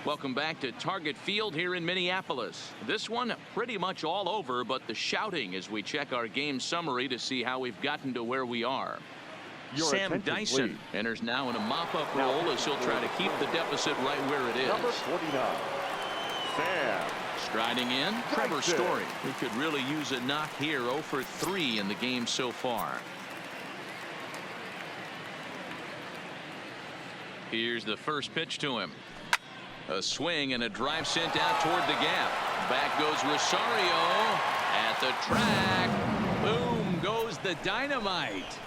Welcome back to Target Field here in Minneapolis. This one pretty much all over, but the shouting as we check our game summary to see how we've gotten to where we are. Sam Dyson enters now in a mop-up role as he'll try to keep the deficit right where it is. Number 49, Sam. Striding in, Trevor Story. He could really use a knock here. 0 for 3 in the game so far. Here's the first pitch to him. A swing and a drive sent out toward the gap. Back goes Rosario at the track. Boom goes the dynamite.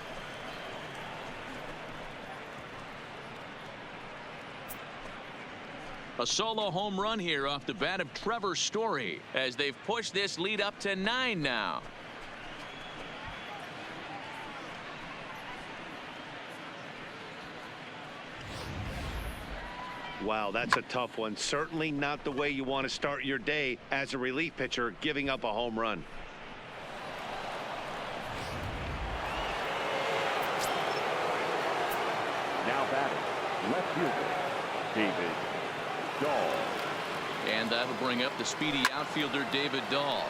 A solo home run here off the bat of Trevor Story as they've pushed this lead up to 9 now. Wow, that's a tough one. Certainly not the way you want to start your day as a relief pitcher, giving up a home run. Now batting, left fielder, David Dahl. And that'll bring up the speedy outfielder David Dahl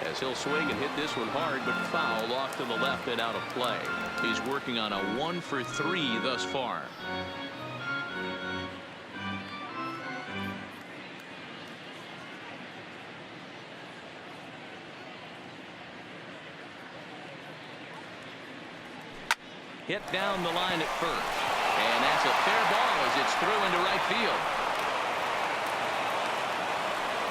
as he'll swing and hit this one hard, but foul off to the left and out of play. He's working on a 1 for 3 thus far. Hit down the line at first. And that's a fair ball as it's through into right field.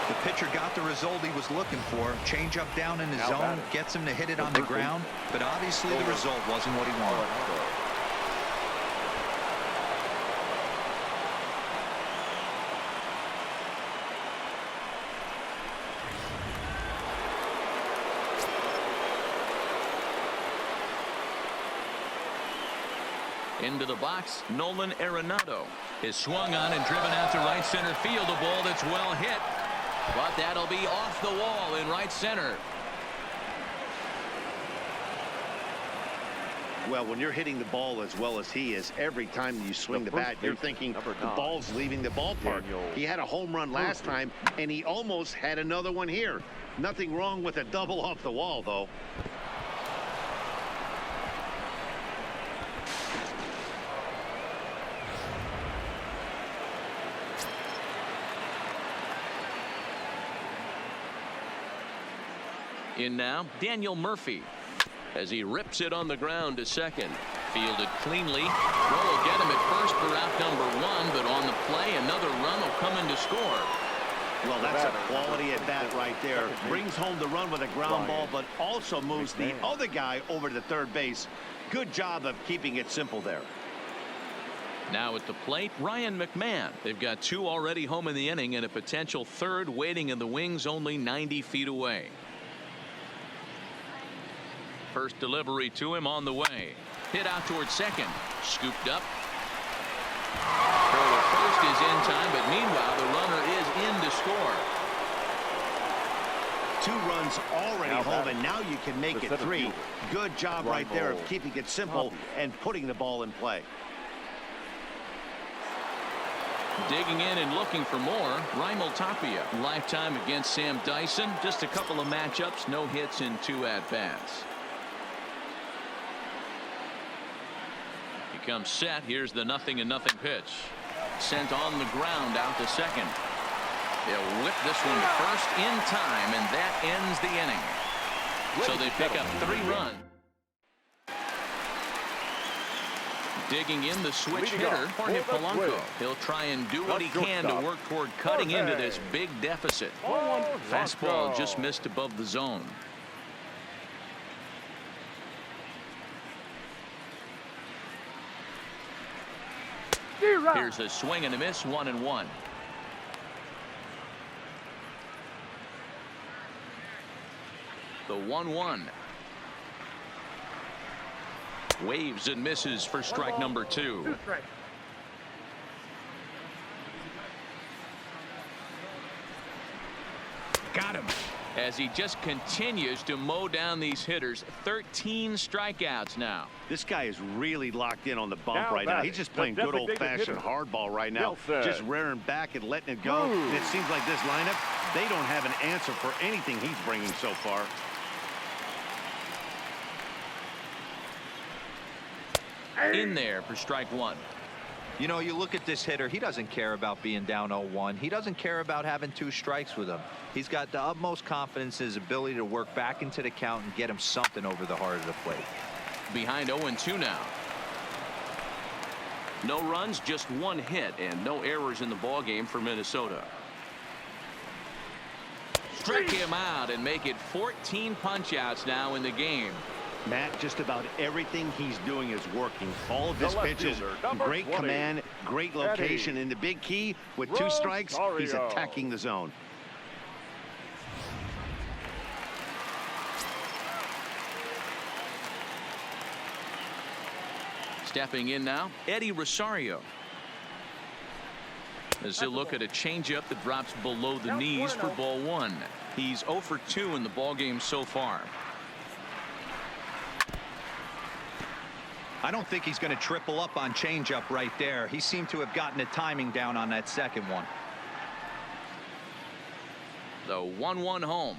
The pitcher got the result he was looking for. Change up down in his zone, gets him to hit it on the ground, but obviously the result wasn't what he wanted. Into the box, Nolan Arenado is swung on and driven out to right center field. A ball that's well hit, but that'll be off the wall in right center. Well, when you're hitting the ball as well as he is, every time you swing the bat, you're thinking the ball's leaving the ballpark. He had a home run last time, and he almost had another one here. Nothing wrong with a double off the wall, though. In now, Daniel Murphy as he rips it on the ground to second. Fielded cleanly. Throw will get him at first for out number 1, but on the play, another run will come in to score. Well, that's a quality at bat right there. Brings home the run with a ground ball, but also moves the other guy over to third base. Good job of keeping it simple there. Now at the plate, Ryan McMahon. They've got 2 already home in the inning and a potential third waiting in the wings only 90 feet away. First delivery to him on the way. Hit out towards second. Scooped up. Throw to first is in time, but meanwhile the runner is in to score. 2 runs already home, and now you can make it 3. Good job right there of keeping it simple and putting the ball in play. Digging in and looking for more, Raimel Tapia. Lifetime against Sam Dyson. Just a couple of matchups, no hits in 2 at-bats. Comes set. Here's the 0-0 pitch. Sent on the ground out to second. They'll whip this one to first in time, and that ends the inning. So they pick up 3 runs. Digging in the switch hitter, Jorge Polanco. He'll try and do what he can to work toward cutting into this big deficit. Fastball just missed above the zone. Here's a swing and a miss, 1-1. The 1-1. Waves and misses for strike number 2. Got him. as he just continues to mow down these hitters. 13 strikeouts now. This guy is really locked in on the bump right now. He's just playing good old-fashioned hardball right now, just rearing back and letting it go. And it seems like this lineup, they don't have an answer for anything he's bringing so far. In there for strike one. You know, you look at this hitter, he doesn't care about being down 0-1. He doesn't care about having 2 strikes with him. He's got the utmost confidence in his ability to work back into the count and get him something over the heart of the plate. Behind 0-2 now. No runs, just 1 hit, and no errors in the ballgame for Minnesota. Strike him out and make it 14 punch-outs now in the game. Matt, just about everything he's doing is working. All of his pitches, great command, great location, and the big key, with 2 strikes, he's attacking the zone. Stepping in now, Eddie Rosario. As he'll look at a changeup that drops below the knees for ball 1. He's 0 for 2 in the ballgame so far. I don't think he's going to triple up on changeup right there. He seemed to have gotten the timing down on that second one. The 1-1 home.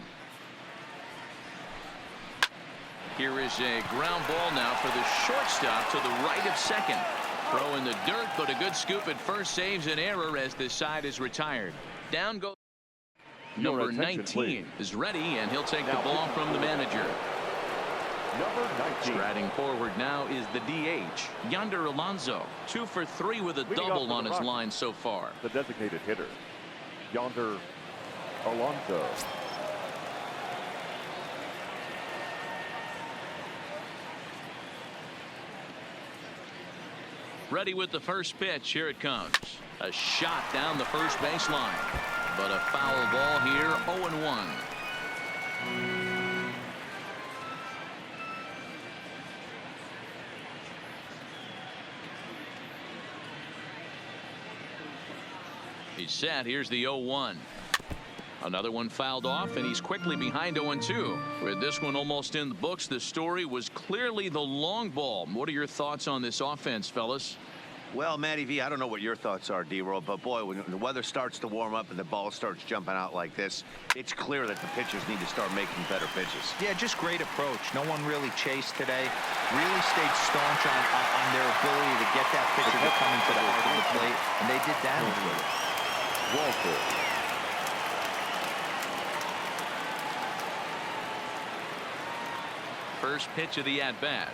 Here is a ground ball now for the shortstop to the right of second. Throw in the dirt, but a good scoop at first saves an error as the side is retired. Down goes number 19 is ready, and he'll take the ball from the manager. Number 19. Striding forward now is the DH, Yonder Alonso. 2 for 3 with a double on his line so far. The designated hitter, Yonder Alonso. Ready with the first pitch. Here it comes. A shot down the first baseline, but a foul ball here. 0-1. He's set. Here's the 0-1. Another one fouled off, and he's quickly behind 0-2. With this one almost in the books, the story was clearly the long ball. What are your thoughts on this offense, fellas? Well, Matty V, I don't know what your thoughts are, D-Roll, but boy, when the weather starts to warm up and the ball starts jumping out like this, it's clear that the pitchers need to start making better pitches. Yeah, just great approach. No one really chased today. Really stayed staunch on their ability to get that pitcher to come into the heart of the plate, and they did damage with it. Walter. First pitch of the at-bat.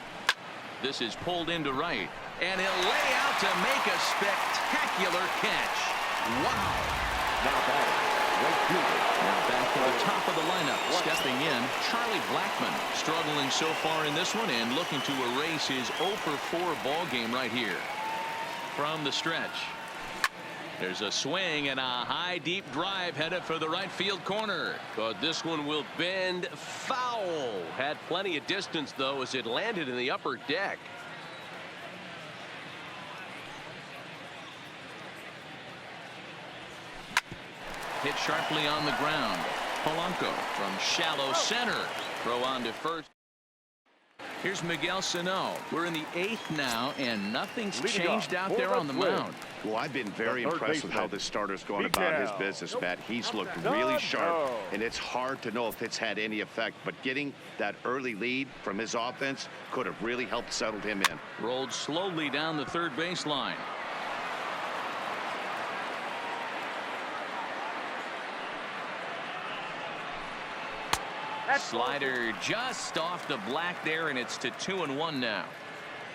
This is pulled into right, and he'll lay out to make a spectacular catch. Wow. Now batting, right fielder. Now back to the top of the lineup. Stepping in, Charlie Blackmon. Struggling so far in this one and looking to erase his 0 for 4 ball game right here. From the stretch. There's a swing and a high deep drive headed for the right field corner. But this one will bend foul. Had plenty of distance though as it landed in the upper deck. Hit sharply on the ground. Polanco from shallow center. Throw on to first. Here's Miguel Sano. We're in the 8th now, and nothing's changed out there on the mound. Well, I've been very impressed with how this starter's going about his business, Matt. He's looked really sharp, and it's hard to know if it's had any effect, but getting that early lead from his offense could have really helped settle him in. Rolled slowly down the third baseline. Slider just off the black there, and it's to 2-1 now.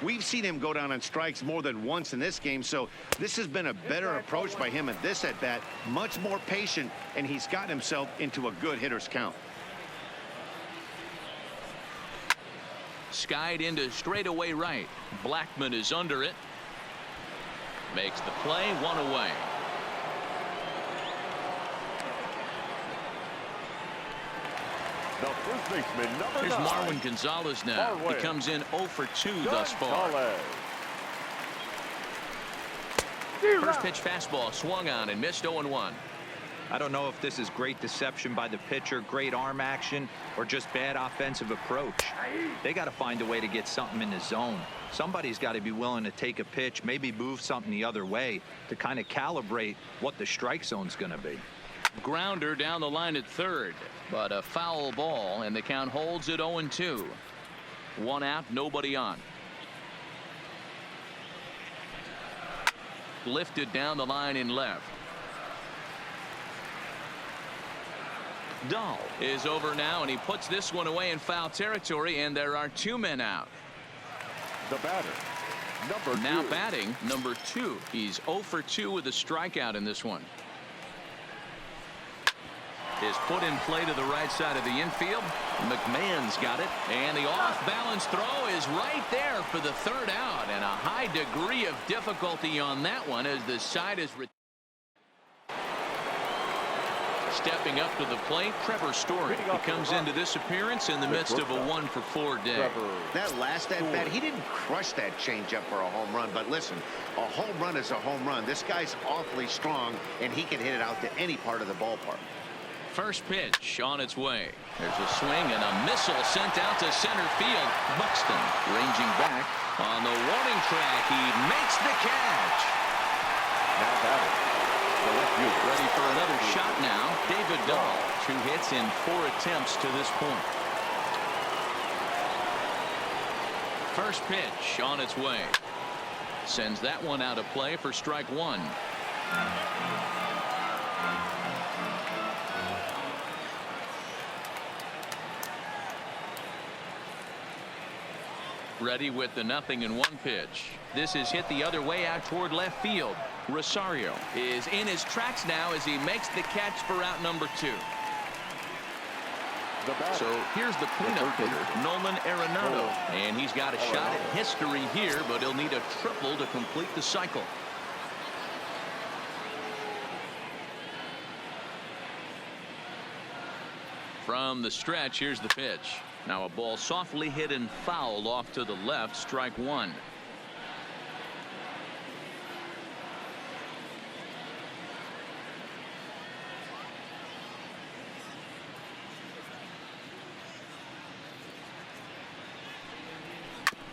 We've seen him go down on strikes more than once in this game, so this has been a better approach by him at this at-bat. Much more patient, and he's gotten himself into a good hitter's count. Skied into straightaway right. Blackmon is under it. Makes the play, 1 away. The first baseman, number 9. Here's Marwin Gonzalez now. He comes in 0 for 2 thus far. First pitch fastball swung on and missed. 0-1. I don't know if this is great deception by the pitcher, great arm action, or just bad offensive approach. They got to find a way to get something in the zone. Somebody's got to be willing to take a pitch, maybe move something the other way to kind of calibrate what the strike zone's going to be. Grounder down the line at third, but a foul ball, and the count holds at 0-2. One out, nobody on. Lifted down the line in left. Dahl is over now, and he puts this one away in foul territory, and there are 2 men out. The batter, number 2. Now batting, number 2. He's 0 for 2 with a strikeout in this one. Is put in play to the right side of the infield. McMahon's got it, and the off-balance throw is right there for the 3rd out, and a high degree of difficulty on that one as the side is stepping up to the plate. Trevor Story. He comes into this appearance in the midst of a 1 for 4 day. That last at bat, he didn't crush that changeup for a home run, but listen, a home run is a home run. This guy's awfully strong, and he can hit it out to any part of the ballpark. First pitch on its way. There's a swing and a missile sent out to center field. Buxton ranging back on the warning track. He makes the catch. Now batting, the left fielder. Ready for another shot now. David Dahl. 2 hits in 4 attempts to this point. First pitch on its way. Sends that one out of play for strike 1. Ready with the 0-1 pitch. This is hit the other way out toward left field. Rosario is in his tracks now as he makes the catch for out number 2. So here's the cleanup hitter, Nolan Arenado, and he's got a shot at history here, but he'll need a triple to complete the cycle. From the stretch, here's the pitch. Now a ball softly hit and fouled off to the left, strike 1.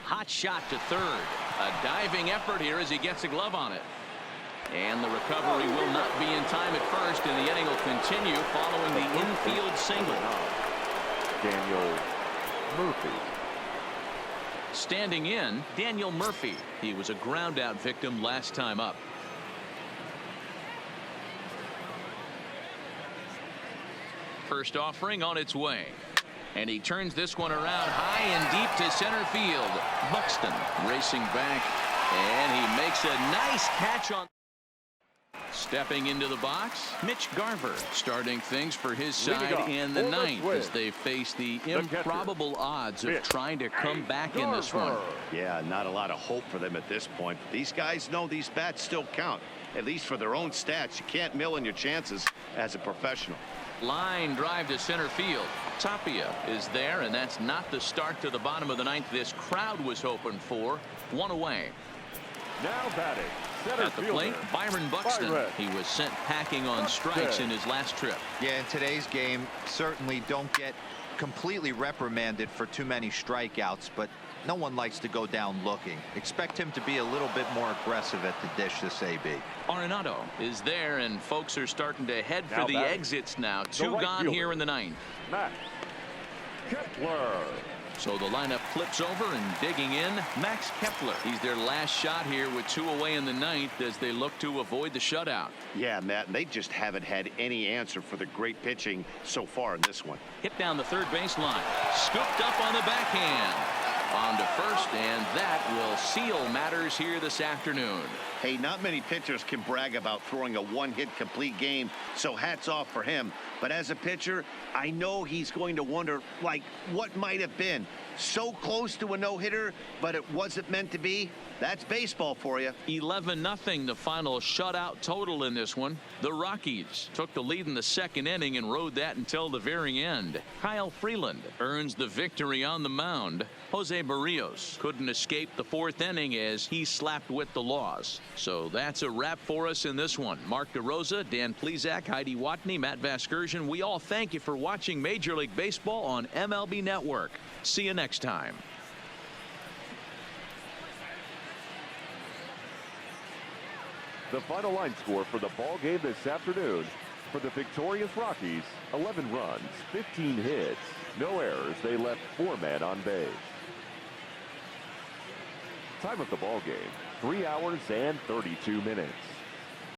Hot shot to third. A diving effort here as he gets a glove on it. And the recovery will not be in time at first, and the inning will continue following the infield single. Daniel Murphy. Standing in, Daniel Murphy. He was a ground-out victim last time up. First offering on its way. And he turns this one around high and deep to center field. Buxton racing back, and he makes a nice catch on. Stepping into the box, Mitch Garver starting things for his side in the 9th as they face the improbable odds of trying to come back in this one. Yeah, not a lot of hope for them at this point. These guys know these bats still count, at least for their own stats. You can't mill in your chances as a professional. Line drive to center field. Tapia is there, and that's not the start to the bottom of the 9th this crowd was hoping for. 1 away. Now batting, center at the plate, Byron Buxton. He was sent packing on strikes in his last trip. Yeah, in today's game, certainly don't get completely reprimanded for too many strikeouts, but no one likes to go down looking. Expect him to be a little bit more aggressive at the dish this AB. Arenado is there, and folks are starting to head for the exits now. 2 gone here in the 9th. Matt Kepler. So the lineup flips over, and digging in, Max Kepler. He's their last shot here with 2 away in the 9th as they look to avoid the shutout. Yeah, Matt, and they just haven't had any answer for the great pitching so far in this one. Hit down the third baseline. Scooped up on the backhand. On to first, and that will seal matters here this afternoon. Hey, not many pitchers can brag about throwing a 1-hit complete game, so hats off for him. But as a pitcher, I know he's going to wonder, like, what might have been. So close to a no-hitter, but it wasn't meant to be. That's baseball for you. 11-0 the final shutout total in this one. The Rockies took the lead in the 2nd inning and rode that until the very end. Kyle Freeland earns the victory on the mound. Jose Jose Barrios couldn't escape the fourth inning as he slapped with the loss. So that's a wrap for us in this one. Mark DeRosa, Dan Plesac, Heidi Watney, Matt Vasgersian, we all thank you for watching Major League Baseball on MLB Network. See you next time. The final line score for the ball game this afternoon: for the victorious Rockies, 11 runs, 15 hits, no errors. They left 4 men on base. Time of the ball game, 3 hours and 32 minutes.